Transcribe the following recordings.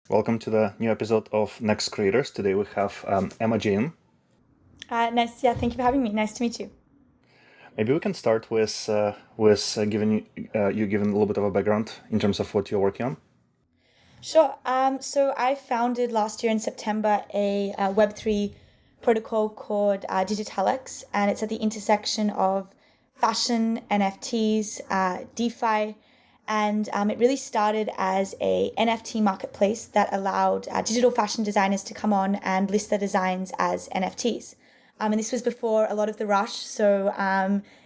Welcome to the new episode of Next Creators. Today we have EmmaJane. Nice. Yeah, thank you for having me. Nice to meet you. Maybe we can start with giving you giving a little bit of a background in terms of what you're working on. Sure. So I founded last year in September a Web3 protocol called DIGITALAX, and it's at the intersection of fashion, NFTs, DeFi, and it really started as a NFT marketplace that allowed digital fashion designers to come on and list their designs as NFTs. And this was before a lot of the rush, so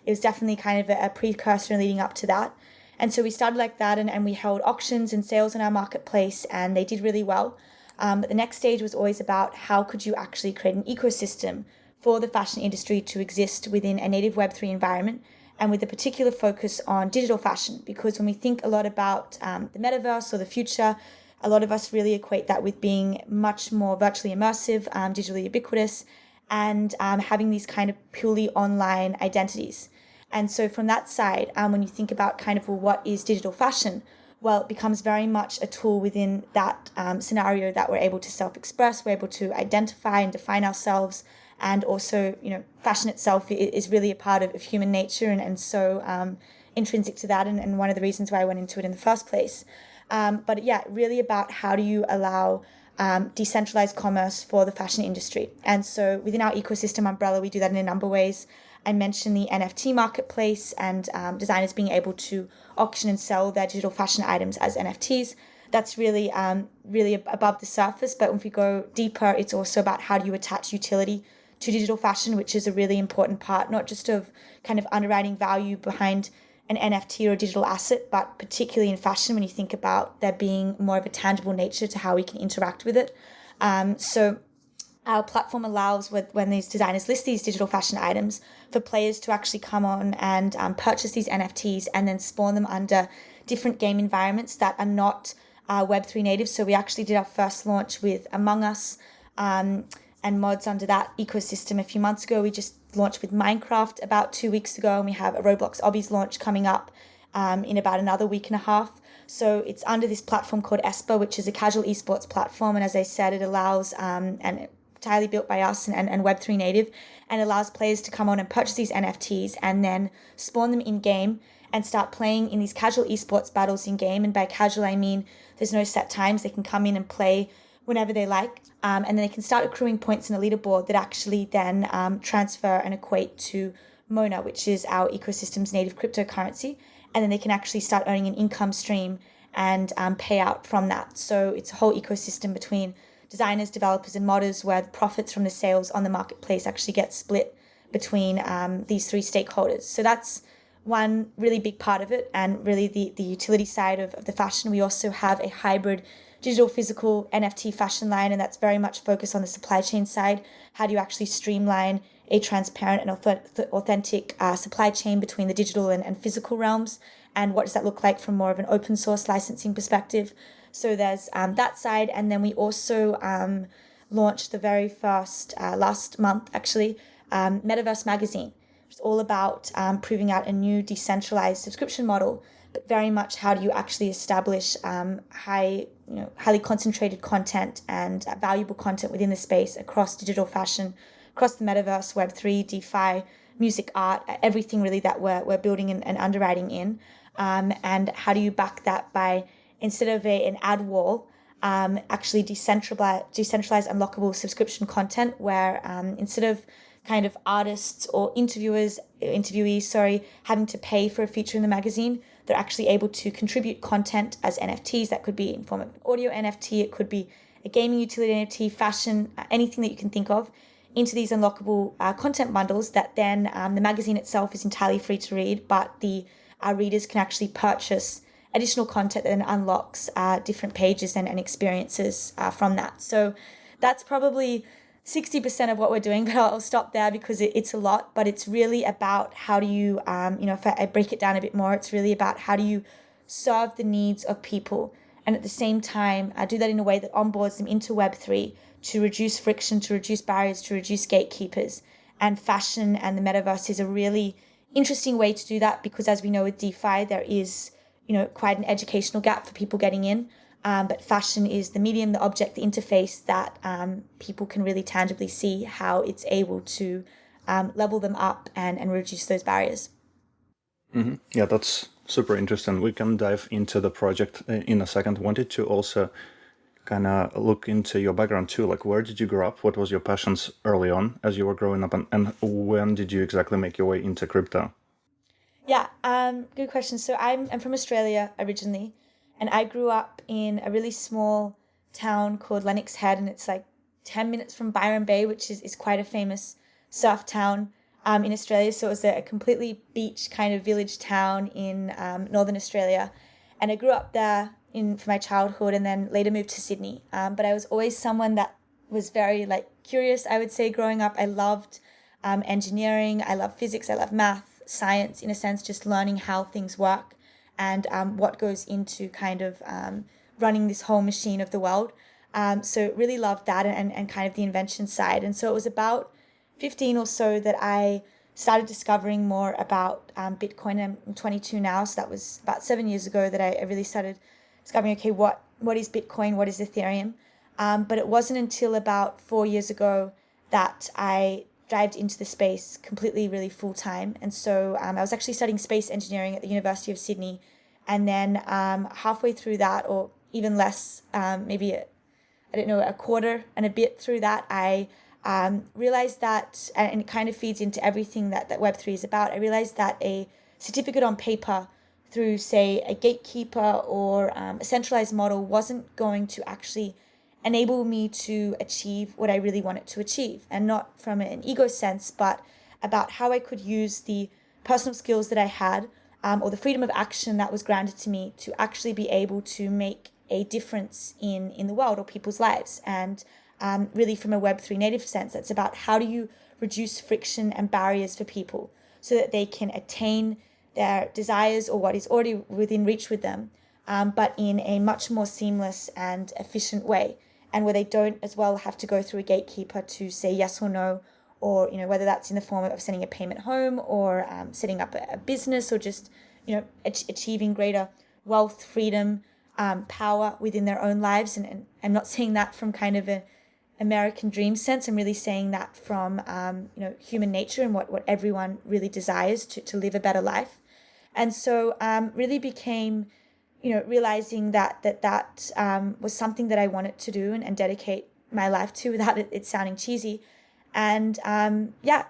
it was definitely kind of a precursor leading up to that. And so we started like that, and we held auctions and sales in our marketplace, and they did really well. But the next stage was always about how could you actually create an ecosystem for the fashion industry to exist within a native Web3 environment, and with a particular focus on digital fashion. Because when we think a lot about the metaverse or the future, a lot of us really equate that with being much more virtually immersive, digitally ubiquitous, and having these kind of purely online identities. And so from that side, when you think about kind of, well, what is digital fashion? Well, it becomes very much a tool within that scenario that we're able to self-express, we're able to identify and define ourselves. And also, fashion itself is really a part of human nature, and so intrinsic to that, and one of the reasons why I went into it in the first place. But yeah, really about how do you allow decentralized commerce for the fashion industry. And so within our ecosystem umbrella, we do that in a number of ways. I mentioned the NFT marketplace and designers being able to auction and sell their digital fashion items as NFTs. That's really, really above the surface. But if we go deeper, it's also about how do you attach utility to digital fashion, which is a really important part, not just of kind of underwriting value behind an NFT or a digital asset, but particularly in fashion when you think about there being more of a tangible nature to how we can interact with it. So our platform allows, when these designers list these digital fashion items, for players to actually come on and purchase these NFTs and then spawn them under different game environments that are not Web3 native. So we actually did our first launch with Among Us and mods under that ecosystem a few months ago. We just launched with Minecraft about 2 weeks ago, and we have a Rob-lox obbies launch coming up in about another week and a half. So it's under this platform called ESPA, which is a casual esports platform. And as I said, it allows, and entirely built by us and Web3 native, and allows players to come on and purchase these NFTs and then spawn them in game and start playing in these casual esports battles in game. And by casual, I mean there's no set times. They can come in and play whenever they like. And then they can start accruing points in a leaderboard that actually then transfer and equate to Mona, which is our ecosystem's native cryptocurrency. And then they can actually start earning an income stream and pay out from that. So it's a whole ecosystem between designers, developers, and modders, where the profits from the sales on the marketplace actually get split between these three stakeholders. So that's one really big part of it, and really the utility side of the fashion. We also have a hybrid digital physical NFT fashion line, and that's very much focused on the supply chain side. How do you actually streamline a transparent and authentic supply chain between the digital and physical realms? And what does that look like from more of an open source licensing perspective? So there's that side. And then we also launched the very first, last month actually, Metaverse magazine. It's all about proving out a new decentralized subscription model, but very much how do you actually establish highly concentrated content and valuable content within the space across digital fashion, across the metaverse, Web3, DeFi, music, art, everything really that we're building and underwriting in. And how do you back that by, instead of an ad wall, actually decentralized unlockable subscription content, where instead of kind of artists or interviewees, having to pay for a feature in the magazine, they're actually able to contribute content as NFTs. That could be in form of an audio NFT, it could be a gaming utility NFT, fashion, anything that you can think of, into these unlockable content bundles that then the magazine itself is entirely free to read, but our readers can actually purchase additional content that then unlocks different pages and experiences from that. So that's probably 60% of what we're doing, but I'll stop there because it's a lot. But it's really about how do you, if I break it down a bit more, it's really about how do you serve the needs of people, and at the same time do that in a way that onboards them into Web3 to reduce friction, to reduce barriers, to reduce gatekeepers. And fashion and the metaverse is a really interesting way to do that, because as we know with DeFi, there is quite an educational gap for people getting in. But fashion is the medium, the object, the interface that people can really tangibly see how it's able to level them up and reduce those barriers. Mm-hmm. Yeah, that's super interesting. We can dive into the project in a second. Wanted to also kind of look into your background too. Like, where did you grow up? What was your passions early on as you were growing up? And when did you exactly make your way into crypto? Yeah, good question. So I'm from Australia originally, and I grew up in a really small town called Lennox Head, and it's like 10 minutes from Byron Bay, which is quite a famous surf town in Australia. So it was a completely beach kind of village town in Northern Australia. And I grew up there for my childhood and then later moved to Sydney. But I was always someone that was very like curious, I would say, growing up. I loved engineering, I love physics, I love math, science, in a sense, just learning how things work and what goes into kind of running this whole machine of the world. So really loved that and kind of the invention side. And so it was about 15 or so that I started discovering more about Bitcoin. I'm 22 now, so that was about 7 years ago that I really started discovering, okay, what is Bitcoin, what is Ethereum? But it wasn't until about 4 years ago that I dived into the space completely, really full time. And so I was actually studying space engineering at the University of Sydney. And then halfway through that, or even less, maybe I don't know, a quarter and a bit through that, I realized that, and it kind of feeds into everything that Web3 is about, I realized that a certificate on paper through, say, a gatekeeper or a centralized model wasn't going to actually enable me to achieve what I really wanted to achieve. And not from an ego sense, but about how I could use the personal skills that I had or the freedom of action that was granted to me to actually be able to make a difference in the world or people's lives. And really from a Web3 native sense, it's about how do you reduce friction and barriers for people so that they can attain their desires or what is already within reach with them, but in a much more seamless and efficient way, and where they don't as well have to go through a gatekeeper to say yes or no, or whether that's in the form of sending a payment home or setting up a business or just achieving greater wealth, freedom, power within their own lives. And I'm not saying that from kind of an American dream sense. I'm really saying that from human nature and what everyone really desires to live a better life. And so really became realizing that was something that I wanted to do and dedicate my life to without it sounding cheesy. And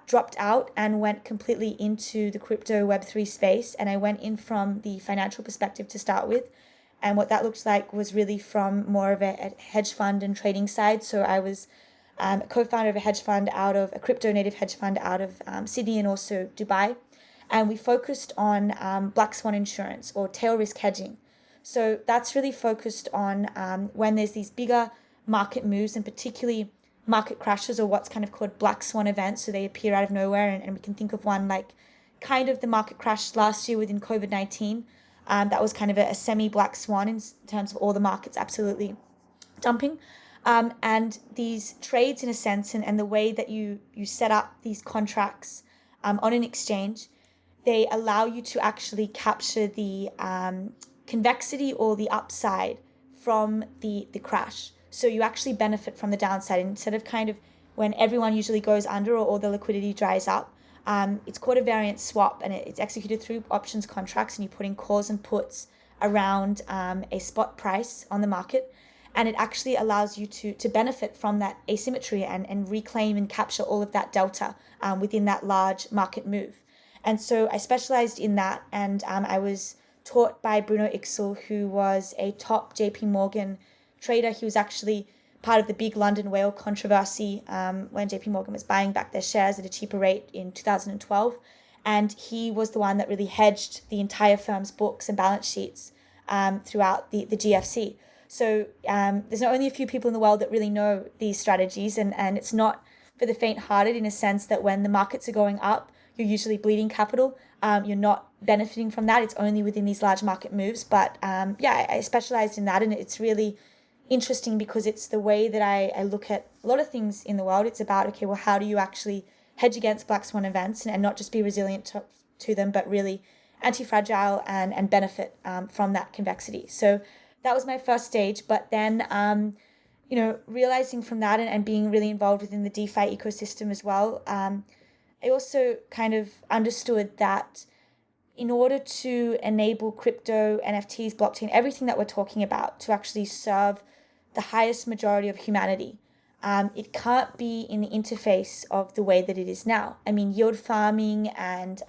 dropped out and went completely into the crypto Web3 space. And I went in from the financial perspective to start with. And what that looked like was really from more of a hedge fund and trading side. So I was a co-founder of a crypto native hedge fund out of Sydney and also Dubai. And we focused on black swan insurance or tail risk hedging. So that's really focused on when there's these bigger market moves and particularly market crashes or what's kind of called black swan events. So they appear out of nowhere. And we can think of one like kind of the market crash last year within COVID-19. That was kind of a semi-black swan in terms of all the markets absolutely dumping. And these trades, in a sense, and the way that you set up these contracts on an exchange, they allow you to actually capture the convexity or the upside from the crash. So you actually benefit from the downside instead of kind of when everyone usually goes under or the liquidity dries up. It's called a variance swap, and it's executed through options contracts, and you put in calls and puts around a spot price on the market. And it actually allows you to benefit from that asymmetry and reclaim and capture all of that delta within that large market move. And so I specialized in that, and I was taught by Bruno Ixel, who was a top JP Morgan trader. He was actually part of the big London whale controversy when JP Morgan was buying back their shares at a cheaper rate in 2012. And he was the one that really hedged the entire firm's books and balance sheets throughout the GFC. So there's not only a few people in the world that really know these strategies, and it's not for the faint-hearted in a sense that when the markets are going up, you're usually bleeding capital. You're not benefiting from that. It's only within these large market moves. But I specialized in that, and it's really interesting because it's the way that I look at a lot of things in the world. It's about, okay, well, how do you actually hedge against black swan events and not just be resilient to them, but really anti-fragile and benefit from that convexity. So that was my first stage. But then, realizing from that and being really involved within the DeFi ecosystem as well, I also kind of understood that in order to enable crypto, NFTs, blockchain, everything that we're talking about to actually serve the highest majority of humanity, it can't be in the interface of the way that it is now. I mean, yield farming and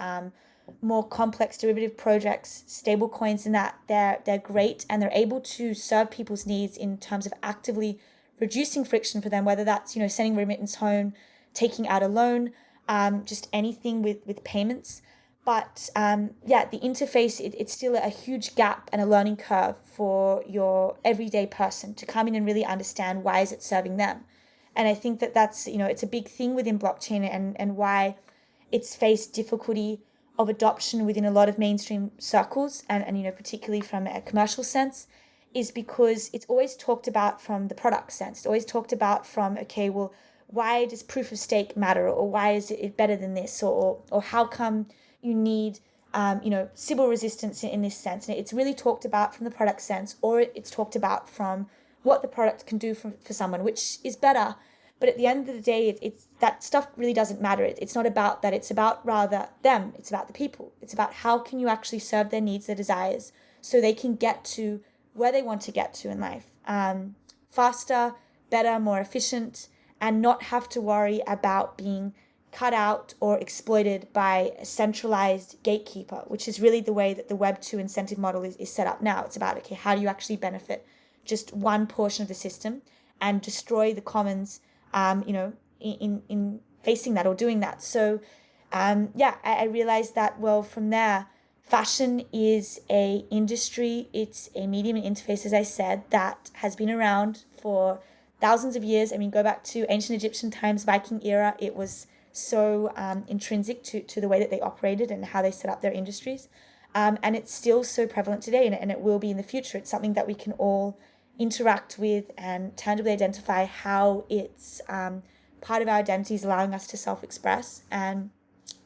more complex derivative projects, stable coins, and that they're great, and they're able to serve people's needs in terms of actively reducing friction for them, whether that's sending remittance home, taking out a loan, just anything with payments. But the interface, it's still a huge gap and a learning curve for your everyday person to come in and really understand why is it serving them. And I think that that's, it's a big thing within blockchain, and why it's faced difficulty of adoption within a lot of mainstream circles, and particularly from a commercial sense, is because it's always talked about from the product sense. It's always talked about from, okay, well, why does proof of stake matter, or why is it better than this, or how come you need Sybil resistance in this sense. And it's really talked about from the product sense, or it's talked about from what the product can do for someone, which is better. But at the end of the day, it's that stuff really doesn't matter. It's not about that. It's about rather them. It's about the people. It's about how can you actually serve their needs, their desires, so they can get to where they want to get to in life. Faster, better, more efficient, and not have to worry about being cut out or exploited by a centralized gatekeeper, which is really the way that the Web 2 incentive model is set up now. It's about, okay, how do you actually benefit just one portion of the system and destroy the commons, in facing that or doing that. So, I realized that, well, from there, fashion is a industry, it's a medium and interface, as I said, that has been around for thousands of years. I mean, go back to ancient Egyptian times, Viking era, it was so intrinsic to the way that they operated and how they set up their industries. And it's still so prevalent today, and it will be in the future. It's something that we can all interact with and tangibly identify how it's part of our identities, allowing us to self-express. And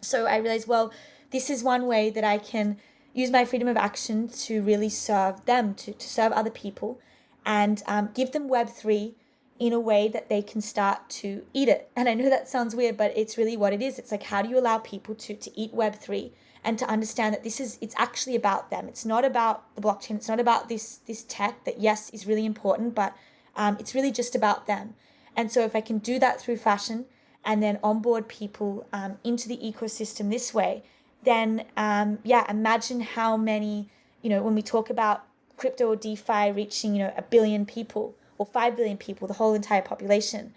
so I realized, well, this is one way that I can use my freedom of action to really serve them, to serve other people, and give them Web3 in a way that they can start to eat it. And I know that sounds weird, but it's really what it is. It's like, how do you allow people to eat Web3 and to understand that it's actually about them. It's not about the blockchain. It's not about this tech that, yes, is really important, but it's really just about them. And so if I can do that through fashion and then onboard people into the ecosystem this way, then imagine how many, when we talk about crypto or DeFi reaching, 1 billion people or 5 billion people, the whole entire population,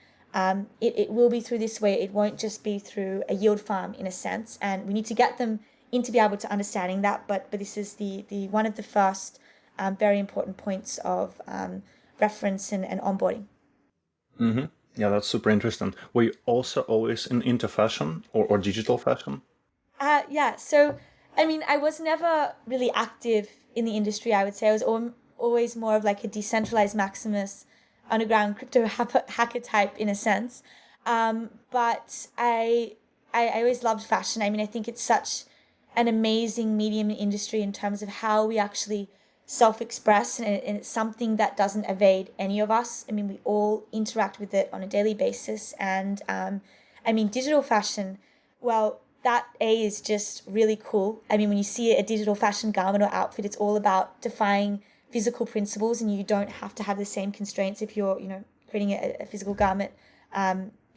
it will be through this way. It won't just be through a yield farm in a sense. And we need to get them into be able to understanding that. But this is the one of the first very important points of reference and onboarding. Mm-hmm. Yeah, that's super interesting. Were you also always into fashion or digital fashion? So, I mean, I was never really active in the industry, I would say. I was always more of like a decentralized Maximus underground crypto hacker type in a sense. But I always loved fashion. I mean, I think it's such an amazing medium in industry in terms of how we actually self-express, and it's something that doesn't evade any of us. I mean, we all interact with it on a daily basis. And I mean, digital fashion, well, that is just really cool. I mean, when you see a digital fashion garment or outfit, it's all about defying physical principles, and you don't have to have the same constraints if you're, creating a physical garment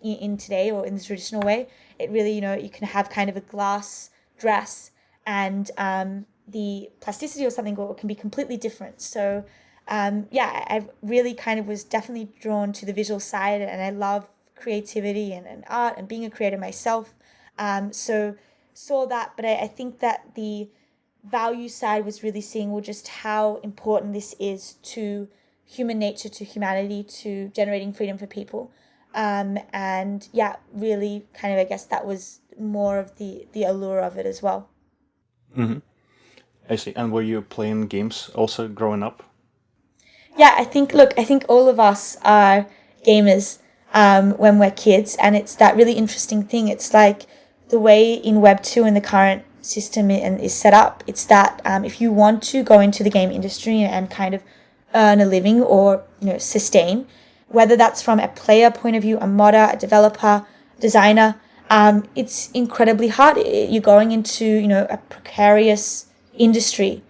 in today or in the traditional way. It really, you can have kind of a glass dress, and the plasticity or something can be completely different. So I really kind of was definitely drawn to the visual side, and I love creativity and art and being a creator myself. So saw that, but I think that the value side was really seeing, well, just how important this is to human nature, to humanity, to generating freedom for people. Really kind of, I guess that was more of the allure of it as well. Mm-hmm. I see. And were you playing games also growing up? Yeah, I think all of us are gamers when we're kids, and it's that really interesting thing. It's like the way in Web 2 and the current system is set up. It's that if you want to go into the game industry and kind of earn a living or, sustain, whether that's from a player point of view, a modder, a developer, designer. It's incredibly hard. You're going into, a precarious industry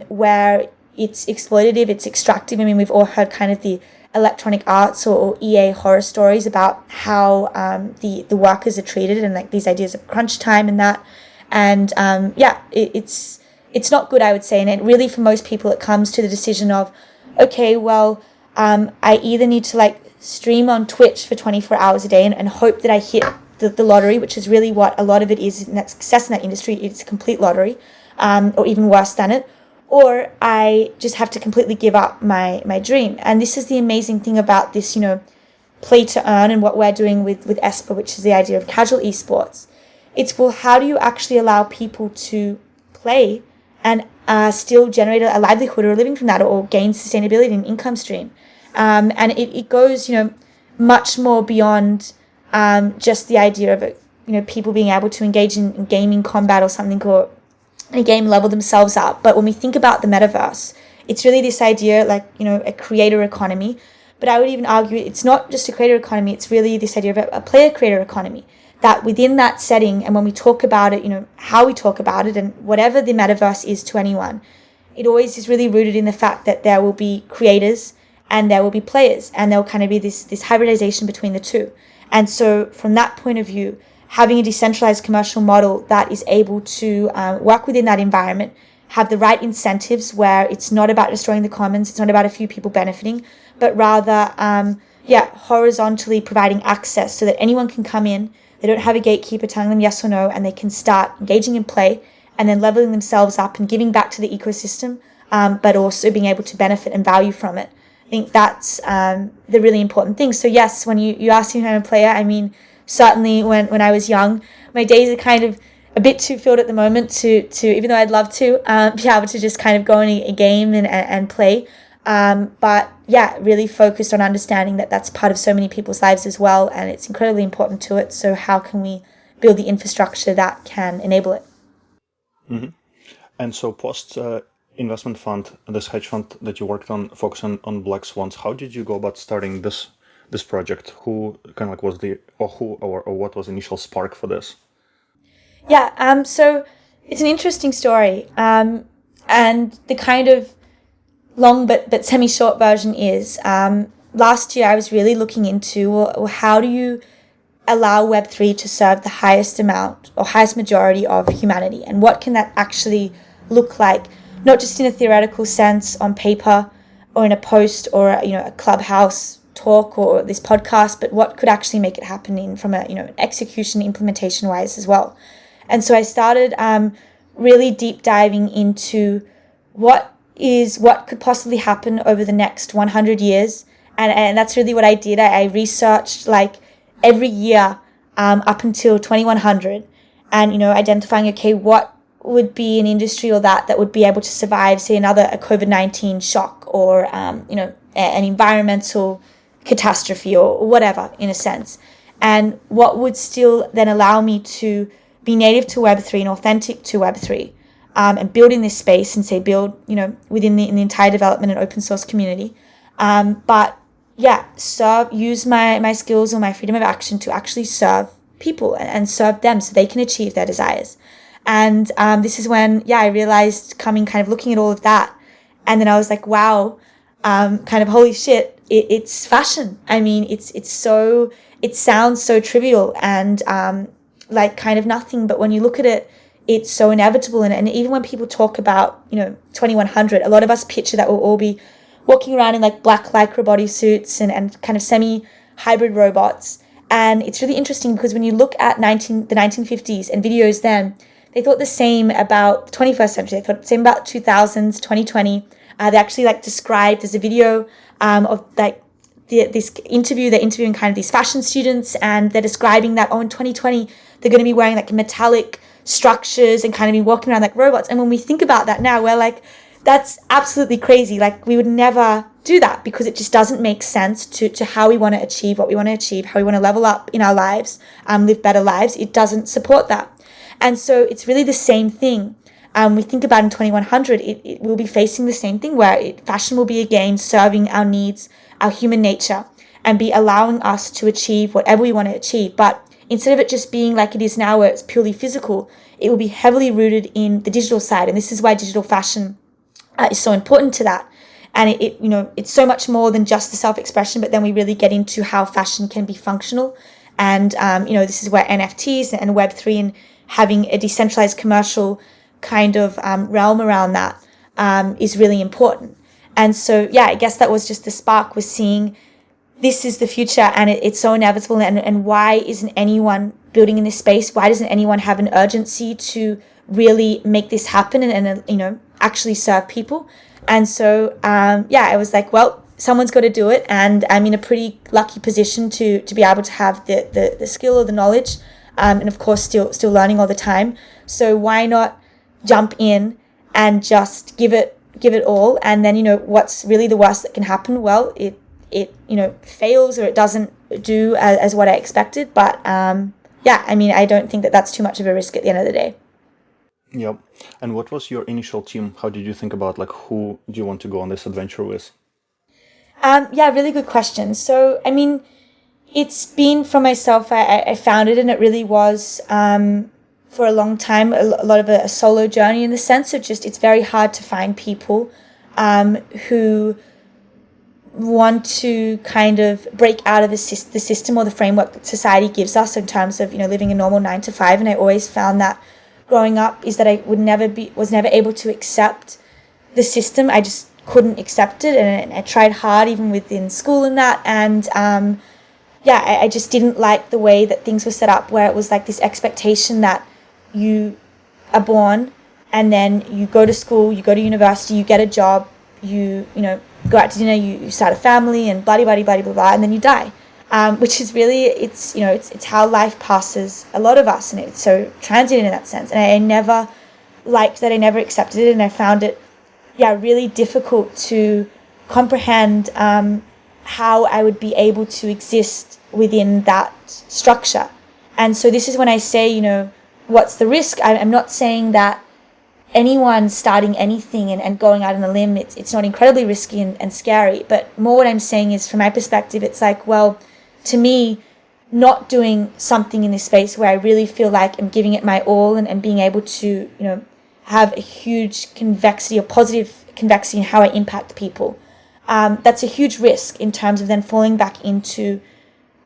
where it's exploitative, it's extractive. I mean, we've all heard kind of the Electronic Arts or EA horror stories about how the workers are treated, and like these ideas of crunch time and that. And it's not good, I would say. And it really, for most people, it comes to the decision of, okay, well, I either need to like stream on Twitch for 24 hours a day and hope that I hit the lottery, which is really what a lot of it is, and that success in that industry. It's a complete lottery, or even worse than it. Or I just have to completely give up my dream. And this is the amazing thing about this, play to earn, and what we're doing with ESPA, which is the idea of casual esports. It's, well, how do you actually allow people to play and still generate a livelihood or a living from that, or gain sustainability and income stream? And it goes, much more beyond just the idea of it, people being able to engage in gaming combat or something, or a game level themselves up. But when we think about the metaverse, it's really this idea, like, a creator economy. But I would even argue it's not just a creator economy, it's really this idea of a player creator economy. That within that setting, and when we talk about it, how we talk about it, and whatever the metaverse is to anyone, it always is really rooted in the fact that there will be creators and there will be players, and there will kind of be this hybridization between the two. And so from that point of view, having a decentralized commercial model that is able to work within that environment, have the right incentives where it's not about destroying the commons, it's not about a few people benefiting, but rather, horizontally providing access so that anyone can come in. They don't have a gatekeeper telling them yes or no, and they can start engaging in play and then leveling themselves up and giving back to the ecosystem, but also being able to benefit and value from it. I think that's the really important thing. So yes, when you ask me if I'm a player, I mean, certainly when I was young, my days are kind of a bit too filled at the moment to even though I'd love to be able to just kind of go in a game and play. But yeah, really focused on understanding that that's part of so many people's lives as well, and it's incredibly important to it. So how can we build the infrastructure that can enable it? Mm-hmm. And so post investment fund, this hedge fund that you worked on, focusing on black swans, how did you go about starting this project? Who kind of like was or what was the initial spark for this? Yeah, so it's an interesting story, and the kind of long but semi-short version is, last year I was really looking into, well, how do you allow Web3 to serve the highest amount or highest majority of humanity, and what can that actually look like, not just in a theoretical sense on paper or in a post or a clubhouse talk or this podcast, but what could actually make it happen from an execution implementation wise as well. And so I started really deep diving into what could possibly happen over the next 100 years. And that's really what I did. I researched like every year up until 2100, and, identifying, okay, what would be an industry or that would be able to survive, say, a COVID-19 shock, or, an environmental catastrophe or whatever, in a sense. And what would still then allow me to be native to Web3 and authentic to Web3, and build in this space, and say build, within the entire development and open source community. But yeah, use my skills or my freedom of action to actually serve people and serve them so they can achieve their desires. And this is when, I realized, kind of looking at all of that, and then I was like, wow, kind of holy shit, it's fashion. I mean, it sounds so trivial and like kind of nothing, but when you look at it, it's so inevitable. And even when people talk about, 2100, a lot of us picture that we'll all be walking around in like black lycra bodysuits and kind of semi-hybrid robots. And it's really interesting because when you look at the 1950s and videos then, they thought the same about the 21st century. They thought the same about 2000s, 2020. They actually described, there's a video of this interview. They're interviewing kind of these fashion students, and they're describing that, in 2020, they're going to be wearing like metallic structures and kind of be walking around like robots. And when we think about that now, we're like, that's absolutely crazy. Like, we would never do that because it just doesn't make sense to how we want to achieve what we want to achieve, how we want to level up in our lives, live better lives. It doesn't support that. And so it's really the same thing. we think about in 2100, it will be facing the same thing where fashion will be again serving our needs, our human nature, and be allowing us to achieve whatever we want to achieve. But instead of it just being like it is now where it's purely physical, it will be heavily rooted in the digital side. And this is why digital fashion is so important to that. And it's so much more than just the self-expression, but then we really get into how fashion can be functional. And, this is where NFTs and Web3 and having a decentralized commercial kind of realm around that is really important. And so, I guess that was just the spark, was seeing this is the future and it's so inevitable. And why isn't anyone building in this space? Why doesn't anyone have an urgency to really make this happen and actually serve people? And so, I was like, well, someone's got to do it. And I'm in a pretty lucky position to be able to have the skill or the knowledge, and of course, still learning all the time. So why not jump in and just give it all? And then, what's really the worst that can happen? Well, it fails or it doesn't do as what I expected. But I don't think that that's too much of a risk at the end of the day. Yep. And what was your initial team? How did you think about who do you want to go on this adventure with? Really good question. So, it's been for myself, I found it, and it really was for a long time a lot of a solo journey, in the sense of just it's very hard to find people who want to kind of break out of the system or the framework that society gives us in terms of living a normal 9 to 5. And I always found that growing up is that I was never able to accept the system. I just couldn't accept it, and I tried hard even within school and that, and I just didn't like the way that things were set up, where it was like this expectation that you are born and then you go to school, you go to university, you get a job, you go out to dinner, you start a family, and blah blah blah blah blah blah, and then you die, which is really it's how life passes a lot of us, and it's so transient in that sense. And I never liked that. I never accepted it, and I found it really difficult to comprehend how I would be able to exist within that structure. And so this is when I say, what's the risk? I'm not saying that anyone starting anything and going out on a limb, it's not incredibly risky and scary, but more what I'm saying is, from my perspective, it's like, well, to me, not doing something in this space where I really feel like I'm giving it my all and being able to, have a huge convexity or positive convexity in how I impact people. That's a huge risk in terms of then falling back into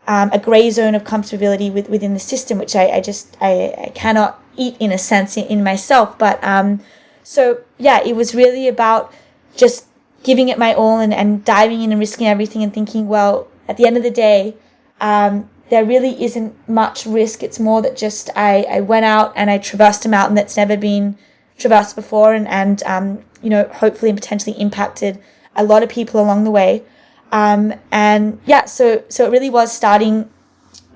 a gray zone of comfortability within the system, which I cannot eat, in a sense, in myself. But it was really about just giving it my all and diving in and risking everything and thinking, well, at the end of the day, there really isn't much risk. It's more that just I went out and I traversed a mountain that's never been traversed before, and hopefully and potentially impacted a lot of people along the way. So it really was starting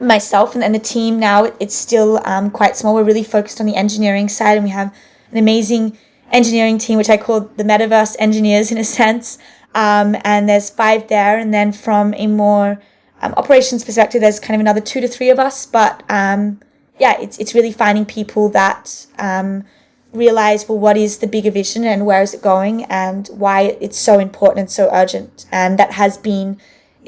myself and the team. Now it's still quite small. We're really focused on the engineering side, and we have an amazing engineering team, which I call the Metaverse engineers, in a sense. And there's 5 there, and then from a more operations perspective, there's kind of another 2 to 3 of us. But it's really finding people that realize, well, what is the bigger vision and where is it going and why it's so important and so urgent. And that it's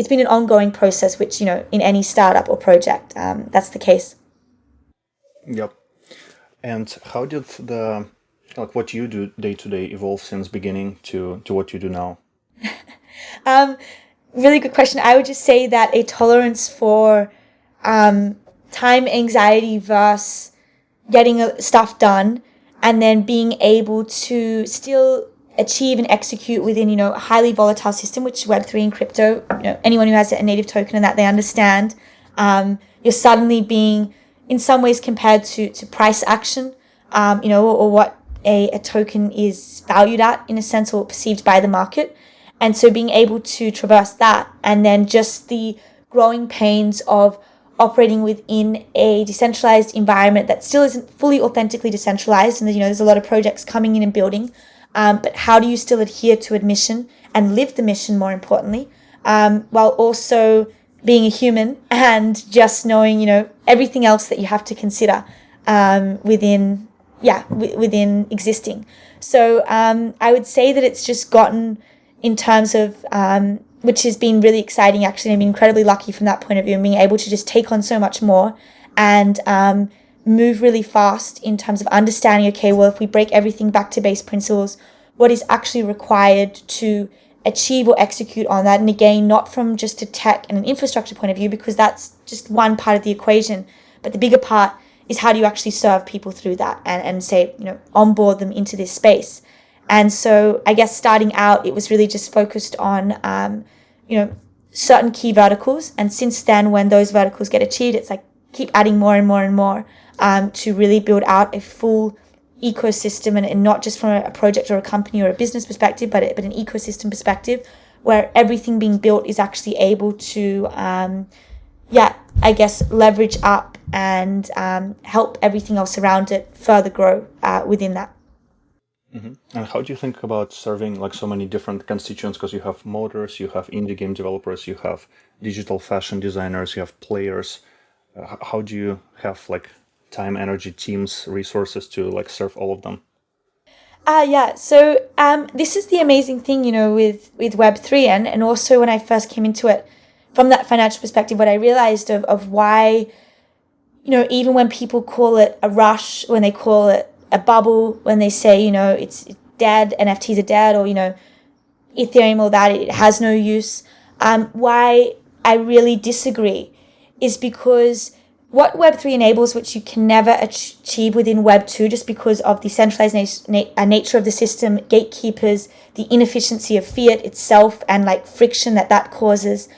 been an ongoing process, which, in any startup or project, that's the case. Yep. And how did what you do day to day evolve since beginning to what you do now? Really good question. I would just say that a tolerance for time anxiety versus getting stuff done, and then being able to still achieve and execute within, a highly volatile system, which Web3 and crypto, anyone who has a native token and that, they understand. You're suddenly being, in some ways, compared to price action, or what a token is valued at, in a sense, or perceived by the market. And so being able to traverse that, and then just the growing pains of operating within a decentralized environment that still isn't fully authentically decentralized. And, there's a lot of projects coming in and building. But how do you still adhere to a mission and live the mission, more importantly, while also being a human and just knowing, everything else that you have to consider within within existing. So I would say that it's just gotten in terms of, which has been really exciting actually. I've been incredibly lucky from that point of view and being able to just take on so much more and move really fast in terms of understanding, okay, well, if we break everything back to base principles, what is actually required to achieve or execute on that? And again, not from just a tech and an infrastructure point of view, because that's just one part of the equation. But the bigger part is how do you actually serve people through that and say, onboard them into this space. And so I guess starting out, it was really just focused on, certain key verticals. And since then, when those verticals get achieved, it's like keep adding more and more and more to really build out a full ecosystem and not just from a project or a company or a business perspective, but an ecosystem perspective where everything being built is actually able to, leverage up and help everything else around it further grow within that. Mm-hmm. And how do you think about serving like so many different constituents? Because you have moders, you have indie game developers, you have digital fashion designers, you have players. How do you have like time, energy, teams, resources to like serve all of them? So this is the amazing thing, with Web3 and also when I first came into it from that financial perspective, what I realized of why, even when people call it a rush, when they call it a bubble, when they say, it's dead, NFTs are dead, or, Ethereum or that, it has no use. Why I really disagree is because what Web3 enables, which you can never achieve within Web2 just because of the centralized nature of the system, gatekeepers, the inefficiency of fiat itself, and like friction that causes,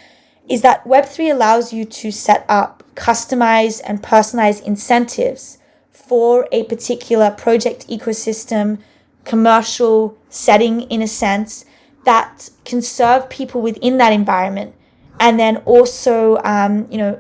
is that Web3 allows you to set up customized and personalized incentives for a particular project ecosystem, commercial setting in a sense, that can serve people within that environment. And then also,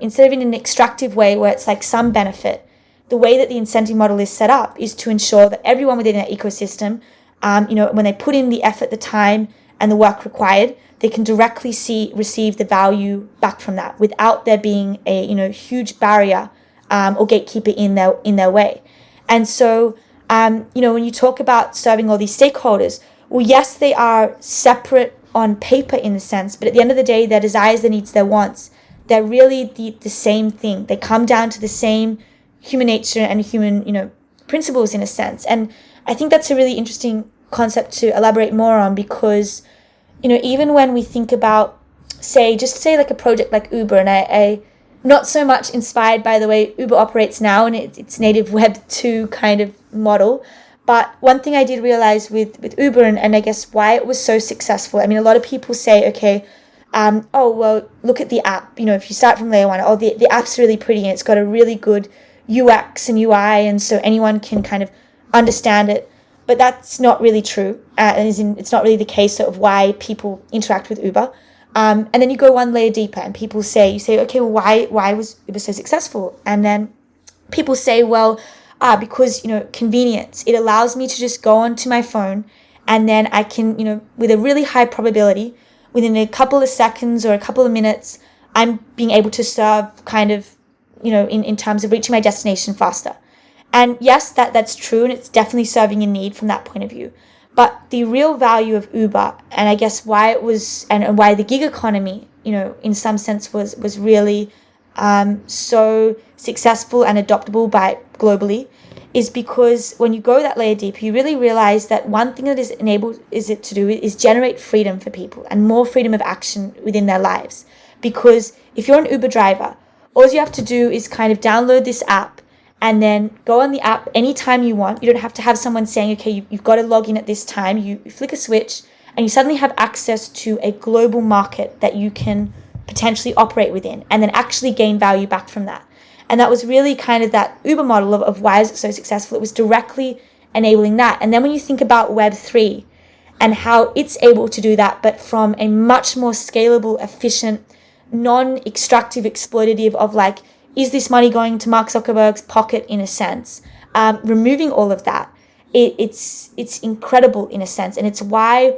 instead of in an extractive way where it's like some benefit, the way that the incentive model is set up is to ensure that everyone within that ecosystem, when they put in the effort, the time, and the work required, they can directly receive the value back from that without there being a huge barrier or gatekeeper in their way. And so, when you talk about serving all these stakeholders, well, yes, they are separate on paper in a sense, but at the end of the day, their desires, their needs, their wants, they're really the same thing. They come down to the same human nature and human, principles in a sense. And I think that's a really interesting concept to elaborate more on because, even when we think about, say like a project like Uber, and I not so much inspired by the way Uber operates now and its native Web 2 kind of model. But one thing I did realize with Uber and I guess why it was so successful, I mean, a lot of people say, okay, look at the app. If you start from layer one, the app's really pretty and it's got a really good UX and UI, and so anyone can kind of understand it. But that's not really true. It's not really the case of why people interact with Uber. And then you go one layer deeper and you say, okay, well, why was Uber so successful? And then people say, well, because, convenience. It allows me to just go onto my phone and then I can, with a really high probability, within a couple of seconds or a couple of minutes, I'm being able to serve kind of, in terms of reaching my destination faster. And yes, that's true, and it's definitely serving a need from that point of view. But the real value of Uber, and I guess why it was, and why the gig economy, in some sense was really so successful and adoptable by globally, is because when you go that layer deeper, you really realize that one thing that is generate freedom for people and more freedom of action within their lives. Because if you're an Uber driver, all you have to do is kind of download this app and then go on the app anytime you want. You don't have to have someone saying, okay, you've got to log in at this time. You flick a switch and you suddenly have access to a global market that you can potentially operate within and then actually gain value back from that. And that was really kind of that Uber model of why is it so successful. It was directly enabling that. And then when you think about Web3 and how it's able to do that, but from a much more scalable, efficient, non-extractive, exploitative of like, is this money going to Mark Zuckerberg's pocket in a sense? Removing all of that, it's incredible in a sense. And it's why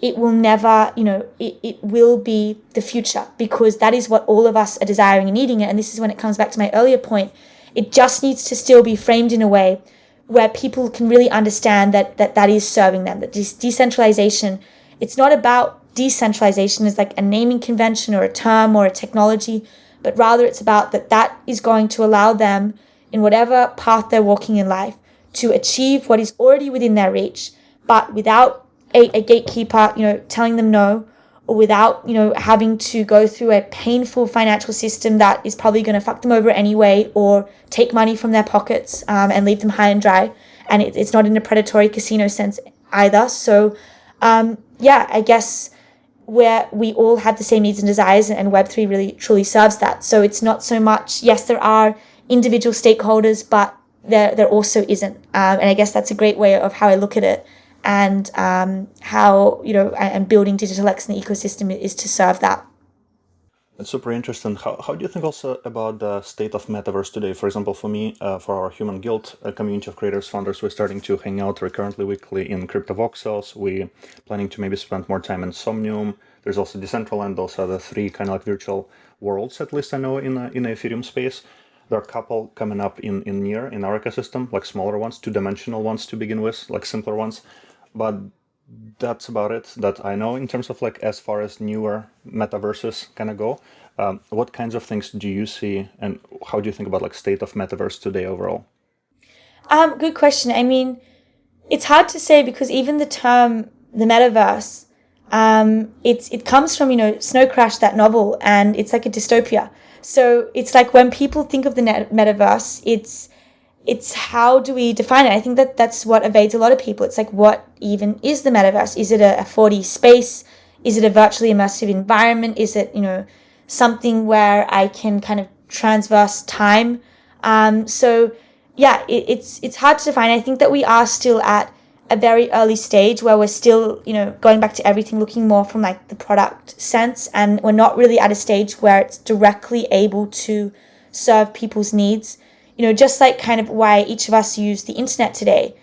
it will never, it will be the future, because that is what all of us are desiring and needing it. And this is when it comes back to my earlier point. It just needs to still be framed in a way where people can really understand that is serving them, that this decentralization, it's not about decentralization as like a naming convention or a term or a technology, but rather it's about that is going to allow them in whatever path they're walking in life to achieve what is already within their reach, but without a gatekeeper, telling them no, or without, having to go through a painful financial system that is probably going to fuck them over anyway, or take money from their pockets and leave them high and dry. And it's not in a predatory casino sense either. So, I guess where we all have the same needs and desires, and Web3 really truly serves that. So it's not so much, yes, there are individual stakeholders, but there also isn't. And I guess that's a great way of how I look at it. And how, and building DIGITALAX in the ecosystem is to serve that. It's super interesting. How do you think also about the state of Metaverse today? For example, for me, for our Human Guild, a community of creators, founders, we're starting to hang out recurrently, weekly in crypto voxels. We're planning to maybe spend more time in Somnium. There's also Decentraland. Those are the three kind of like virtual worlds, at least I know, in the Ethereum space. There are a couple coming up in our ecosystem, like smaller ones, two-dimensional ones to begin with, like simpler ones. But that's about it that I know in terms of like as far as newer metaverses kind of go. What kinds of things do you see, and how do you think about like state of metaverse today overall? Good question. I mean, it's hard to say because even the term the metaverse, it comes from Snow Crash, that novel, and it's like a dystopia. So it's like when people think of the metaverse, it's how do we define it? I think that's what evades a lot of people. It's like, what even is the metaverse? Is it a 4D space? Is it a virtually immersive environment? Is it, something where I can kind of transverse time? It's hard to define. I think that we are still at a very early stage where we're still, going back to everything, looking more from like the product sense. And we're not really at a stage where it's directly able to serve people's needs. Just like kind of why each of us use the internet today.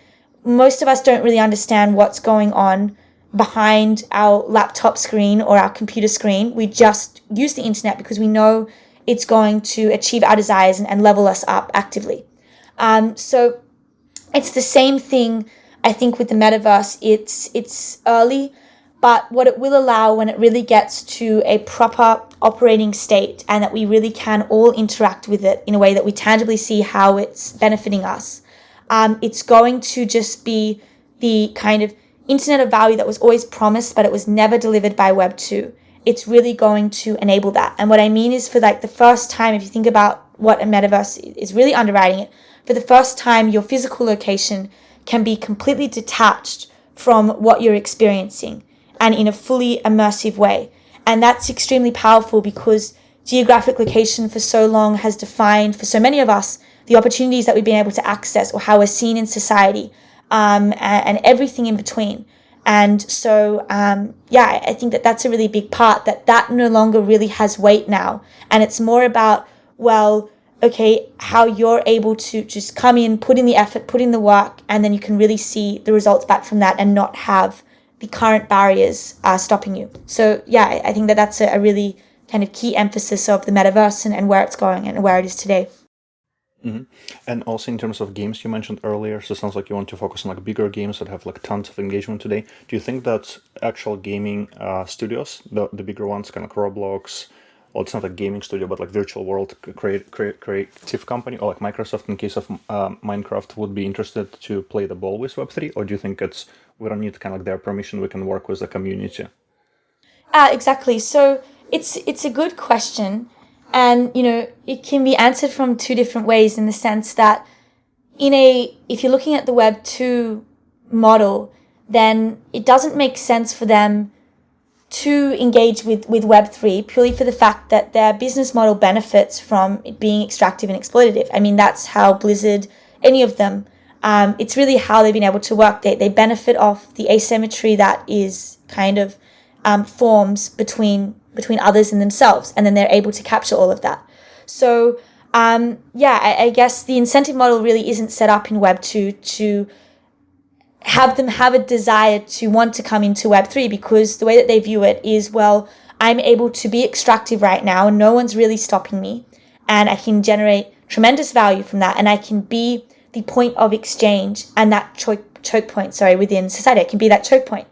Most of us don't really understand what's going on behind our laptop screen or our computer screen. We just use the internet because we know it's going to achieve our desires and level us up actively. So it's the same thing, I think, with the metaverse. It's early, but what it will allow when it really gets to a proper operating state and that we really can all interact with it in a way that we tangibly see how it's benefiting us, it's going to just be the kind of internet of value that was always promised, but it was never delivered by Web 2. It's really going to enable that. And what I mean is, for like the first time, if you think about what a metaverse is really underwriting it, for the first time, your physical location can be completely detached from what you're experiencing and in a fully immersive way. And that's extremely powerful because geographic location for so long has defined, for so many of us, the opportunities that we've been able to access or how we're seen in society, and everything in between. And so, I think that's a really big part, that no longer really has weight now. And it's more about, well, okay, how you're able to just come in, put in the effort, put in the work, and then you can really see the results back from that and not have the current barriers stopping you. So I think that's a really kind of key emphasis of the metaverse and where it's going and where it is today. Mm-hmm. And also in terms of games you mentioned earlier, so it sounds like you want to focus on like bigger games that have like tons of engagement today. Do you think that actual gaming studios, the bigger ones, kind of Rob-lox, well, it's not a gaming studio, but like virtual world creative company, or like Microsoft in case of Minecraft, would be interested to play the ball with Web3? Or do you think we don't need kind of like their permission, we can work with the community? Exactly. So it's a good question. And, it can be answered from two different ways, in the sense that if you're looking at the Web 2 model, then it doesn't make sense for them to engage with Web3 purely for the fact that their business model benefits from it being extractive and exploitative. I mean, that's how Blizzard, any of them, it's really how they've been able to work. They benefit off the asymmetry that is kind of forms between others and themselves, and then they're able to capture all of that. So, I guess the incentive model really isn't set up in Web 2 to have them have a desire to want to come into Web 3, because the way that they view it is, well, I'm able to be extractive right now and no one's really stopping me, and I can generate tremendous value from that, and I can be the point of exchange and that choke point, within society. It can be that choke point.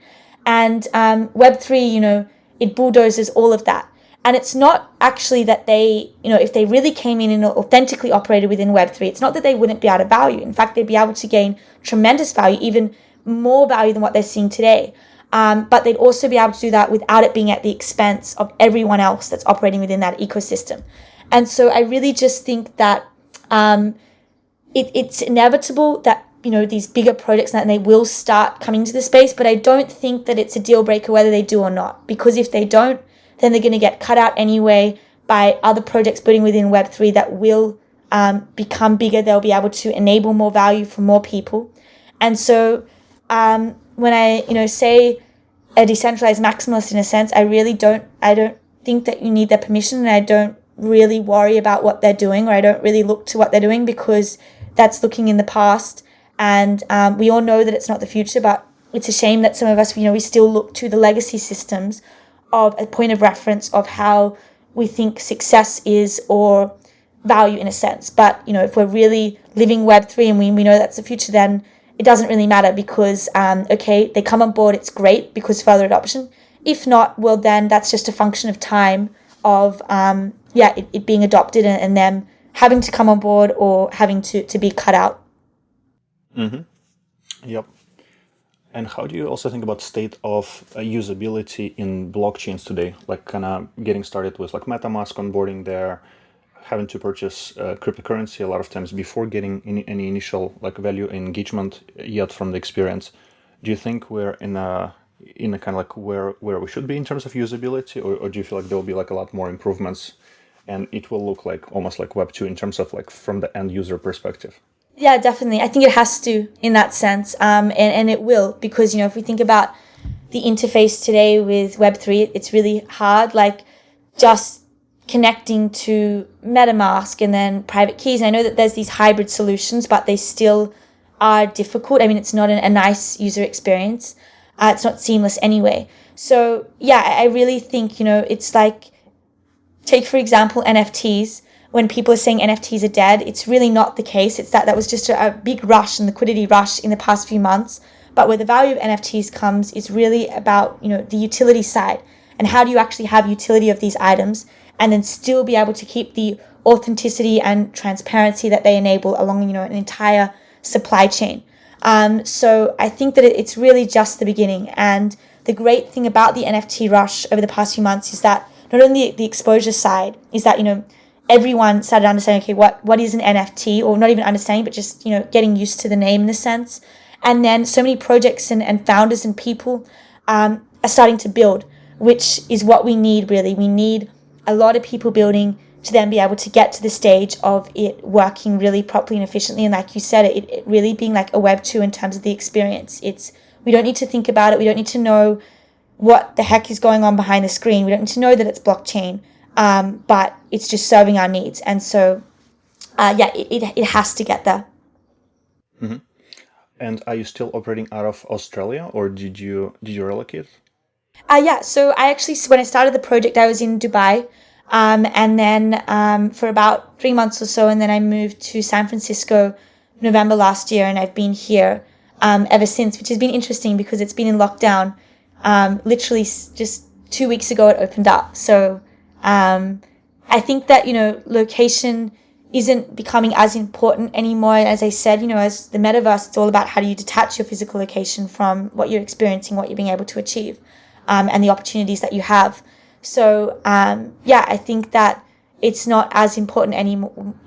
And Web3, it bulldozes all of that. And it's not actually that they, if they really came in and authentically operated within Web3, it's not that they wouldn't be able to value. In fact, they'd be able to gain tremendous value, even more value than what they're seeing today. But they'd also be able to do that without it being at the expense of everyone else that's operating within that ecosystem. And so I really just think that it's inevitable that, these bigger projects, and they will start coming to the space, but I don't think that it's a deal breaker whether they do or not. Because if they don't, then they're going to get cut out anyway by other projects building within Web3 that will become bigger. They'll be able to enable more value for more people. And so when I, say a decentralized maximalist in a sense, I don't think that you need their permission, and I don't really worry about what they're doing, or I don't really look to what they're doing, because that's looking in the past. And we all know that it's not the future, but it's a shame that some of us, we still look to the legacy systems of a point of reference of how we think success is, or value in a sense. But, if we're really living Web3 and we know that's the future, then it doesn't really matter, because, they come on board, it's great because further adoption. If not, well, then that's just a function of time of, it being adopted and them having to come on board or having to be cut out. Mm-hmm. Yep. And how do you also think about state of usability in blockchains today? Like kind of getting started with like MetaMask onboarding there, having to purchase cryptocurrency a lot of times before getting any initial like value engagement yet from the experience. Do you think we're in a kind of like where we should be in terms of usability, or do you feel like there will be like a lot more improvements and it will look like almost like Web2 in terms of like from the end user perspective? Yeah, definitely. I think it has to in that sense. And it will, because, if we think about the interface today with Web3, it's really hard, like just connecting to MetaMask and then private keys. And I know that there's these hybrid solutions, but they still are difficult. I mean, it's not a nice user experience. It's not seamless anyway. So yeah, I really think, it's like, take for example, NFTs. When people are saying NFTs are dead, it's really not the case. It's that was just a big rush and liquidity rush in the past few months. But where the value of NFTs comes is really about, the utility side, and how do you actually have utility of these items and then still be able to keep the authenticity and transparency that they enable along, an entire supply chain. So I think that it's really just the beginning. And the great thing about the NFT rush over the past few months is that not only the exposure side is that, everyone started understanding, okay, what is an NFT, or not even understanding, but just, getting used to the name in a sense. And then so many projects and founders and people are starting to build, which is what we need, really. We need a lot of people building to then be able to get to the stage of it working really properly and efficiently. And like you said, it really being like a Web2 in terms of the experience. We don't need to think about it. We don't need to know what the heck is going on behind the screen. We don't need to know that it's blockchain. But it's just serving our needs. And so, it has to get there. Mm-hmm. And are you still operating out of Australia, or did you relocate? So I actually, when I started the project, I was in Dubai, and then for about 3 months or so, and then I moved to San Francisco November last year, and I've been here ever since, which has been interesting because it's been in lockdown. Literally just 2 weeks ago it opened up. So I think that, location isn't becoming as important anymore. As I said, as the metaverse, it's all about how do you detach your physical location from what you're experiencing, what you're being able to achieve, and the opportunities that you have. So, I think that it's not as important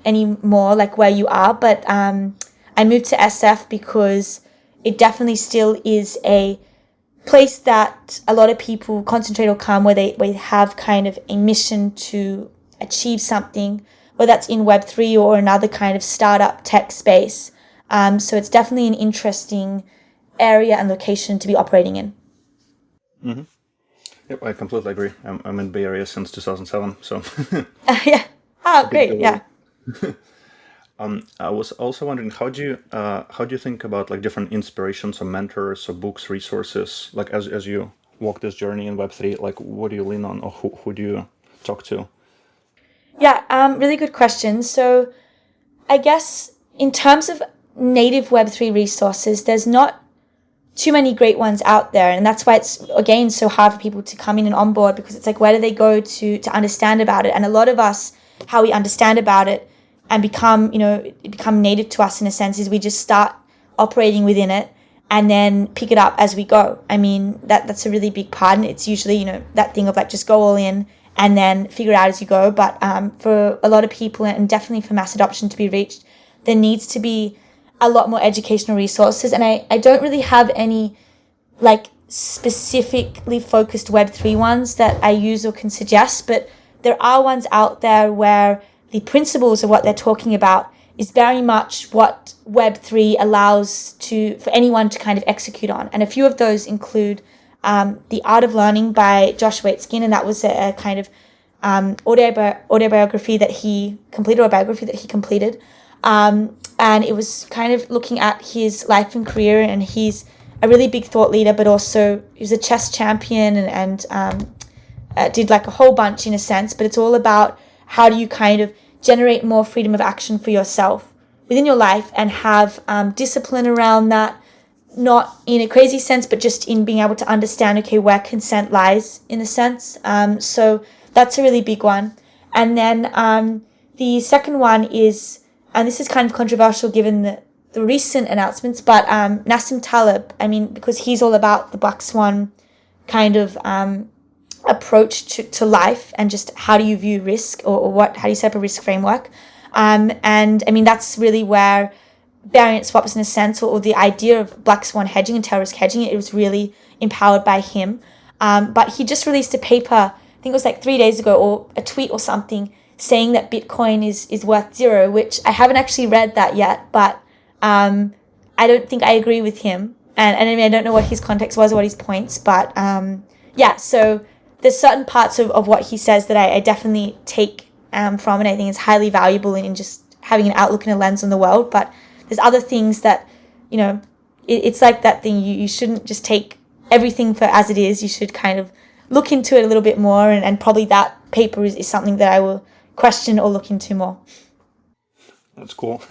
anymore, like where you are. But I moved to SF because it definitely still is a place that a lot of people concentrate or come, where they have kind of a mission to achieve something, whether that's in Web3 or another kind of startup tech space. So it's definitely an interesting area and location to be operating in. Mm-hmm. Yep, I completely agree. I'm in Bay Area since 2007, so yeah. Oh, great. Yeah. I was also wondering, how do you think about like different inspirations or mentors or books, resources, like as you walk this journey in Web3, like what do you lean on, or who do you talk to? Yeah, really good question. So I guess in terms of native Web3 resources, there's not too many great ones out there, and that's why it's again so hard for people to come in and onboard, because it's like, where do they go to understand about it? And a lot of us, how we understand about it and become native to us in a sense, is we just start operating within it and then pick it up as we go. I mean, that's a really big part, and it's usually that thing of like, just go all in and then figure it out as you go. But for a lot of people, and definitely for mass adoption to be reached, there needs to be a lot more educational resources. And I don't really have any like specifically focused Web3 ones that I use or can suggest, but there are ones out there where the principles of what they're talking about is very much what Web3 allows for anyone to kind of execute on. And a few of those include The Art of Learning by Josh Waitzkin, and that was a kind of autobiography that he completed, or a biography that he completed. And it was kind of looking at his life and career, and he's a really big thought leader, but also he was a chess champion and did like a whole bunch in a sense. But it's all about how do you kind of generate more freedom of action for yourself within your life, and have discipline around that, not in a crazy sense, but just in being able to understand, okay, where consent lies in a sense. So that's a really big one. And then the second one is, and this is kind of controversial given the recent announcements, but Nassim Taleb, I mean, because he's all about the Black Swan kind of approach to life, and just how do you view risk, or how do you set up a risk framework. And I mean, that's really where variant swaps in a sense, or the idea of Black Swan hedging and tail risk hedging, it was really empowered by him. But he just released a paper, I think it was like 3 days ago, or a tweet or something, saying that Bitcoin is worth zero, which I haven't actually read that yet, but I don't think I agree with him. And I mean, I don't know what his context was or what his points, but yeah, so there's certain parts of what he says that I definitely take from, and I think is highly valuable in just having an outlook and a lens on the world. But there's other things that, it's like that thing, you shouldn't just take everything for as it is. You should kind of look into it a little bit more, and probably that paper is something that I will question or look into more. That's cool.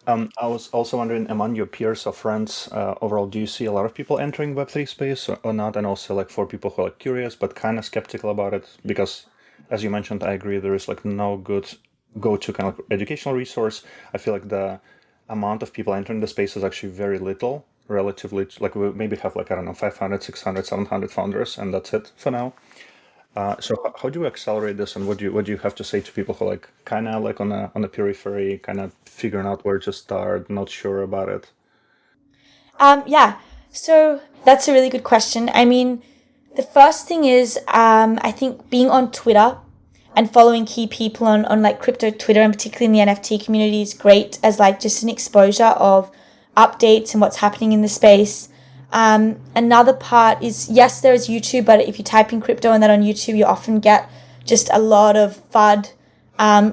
I was also wondering, among your peers or friends, overall, do you see a lot of people entering Web3 space or not? And also, like, for people who are curious but kind of skeptical about it, because, as you mentioned, I agree, there is like no good go-to kind of educational resource. I feel like the amount of people entering the space is actually very little, relatively. Like, we maybe have like, I don't know, 500, 600, 700 founders, and that's it for now. So how do you accelerate this, and what do you have to say to people who like kind of like on the periphery, kind of figuring out where to start, not sure about it? Yeah, so that's a really good question. I mean, the first thing is, I think being on Twitter and following key people on like crypto Twitter, and particularly in the NFT community, is great as like just an exposure of updates and what's happening in the space. Another part is, yes, there is YouTube, but if you type in crypto and that on YouTube, you often get just a lot of FUD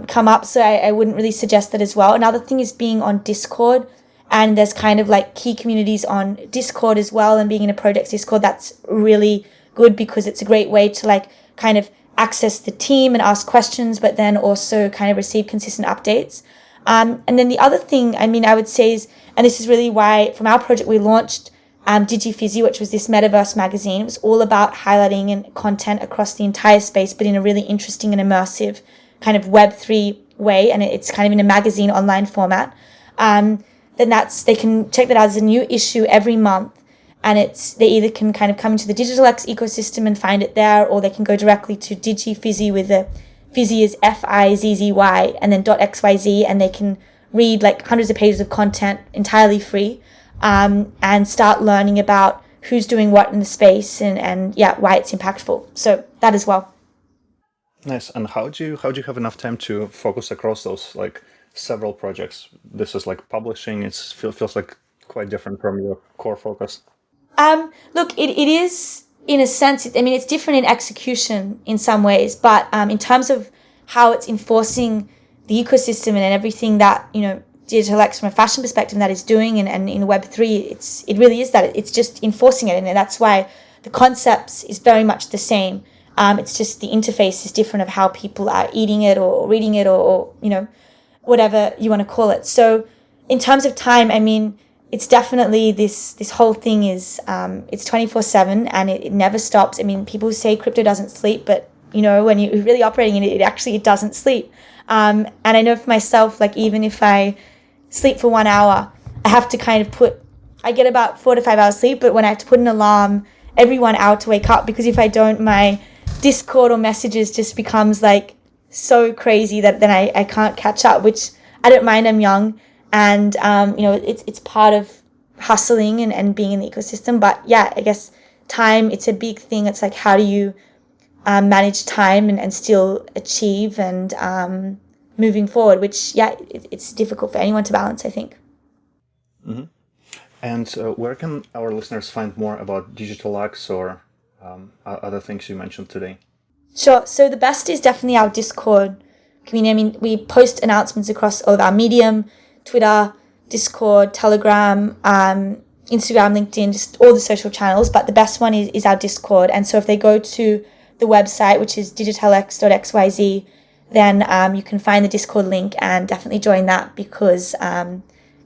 come up. So I wouldn't really suggest that as well. Another thing is being on Discord, and there's kind of like key communities on Discord as well. And being in a project's Discord, that's really good, because it's a great way to like kind of access the team and ask questions, but then also kind of receive consistent updates. And then the other thing, I mean, I would say is, and this is really why from our project we launched DigiFizzy, which was this Metaverse magazine. It was all about highlighting and content across the entire space, but in a really interesting and immersive kind of Web3 way, and it's kind of in a magazine online format. Then they can check that out as a new issue every month, and they either can kind of come into the DIGITALAX ecosystem and find it there, or they can go directly to DigiFizzy, with the Fizzy is FIZZY, and then .xyz, and they can read like hundreds of pages of content entirely free. And start learning about who's doing what in the space, and why it's impactful. So that as well. Nice. And how do you have enough time to focus across those like several projects? This is like publishing. Feels like quite different from your core focus. Look, it is in a sense. I mean, it's different in execution in some ways, but in terms of how it's enforcing the ecosystem and everything that DigitalAX from a fashion perspective that is doing, and in Web3, it really is that. It's just enforcing it, and that's why the concepts is very much the same. It's just the interface is different of how people are eating it or reading it, or whatever you want to call it. So in terms of time, I mean, it's definitely this whole thing is it's 24/7 and it never stops. I mean, people say crypto doesn't sleep, but when you're really operating in it, it doesn't sleep. And I know for myself, like even if I sleep for 1 hour, I have to kind of I get about 4 to 5 hours sleep, but when I have to put an alarm every 1 hour to wake up, because if I don't, my Discord or messages just becomes like so crazy that then I can't catch up, which I don't mind. I'm young. And, it's part of hustling and being in the ecosystem. But yeah, I guess time, it's a big thing. It's like, how do you manage time and still achieve and moving forward, which, yeah, it's difficult for anyone to balance, I think. Mm-hmm. And where can our listeners find more about DIGITALAX or other things you mentioned today? Sure. So the best is definitely our Discord community. I mean, we post announcements across all of our Medium, Twitter, Discord, Telegram, Instagram, LinkedIn, just all the social channels. But the best one is our Discord. And so if they go to the website, which is digitalax.xyz, then you can find the Discord link and definitely join that because,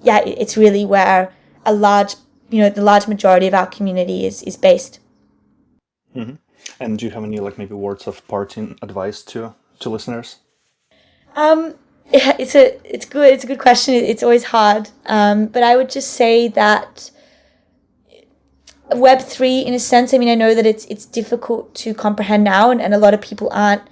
it's really where the large majority of our community is based. Mm-hmm. And do you have any maybe words of parting advice to listeners? Yeah, it's a good question. It's always hard. But I would just say that Web3, in a sense, I mean, I know that it's difficult to comprehend now, and a lot of people aren't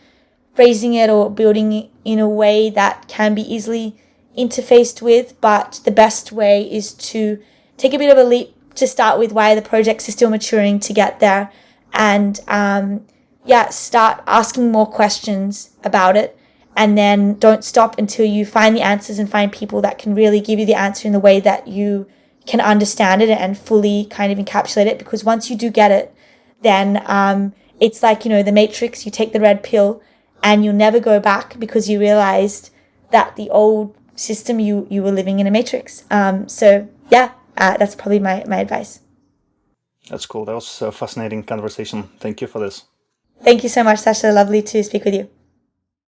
phrasing it or building it in a way that can be easily interfaced with. But the best way is to take a bit of a leap to start with while the projects are still maturing to get there, and start asking more questions about it. And then don't stop until you find the answers and find people that can really give you the answer in the way that you can understand it and fully kind of encapsulate it. Because once you do get it, then it's like, the Matrix, you take the red pill and you'll never go back because you realized that the old system, you were living in a Matrix. That's probably my advice. That's cool. That was a fascinating conversation. Thank you for this. Thank you so much, Sasha. Lovely to speak with you.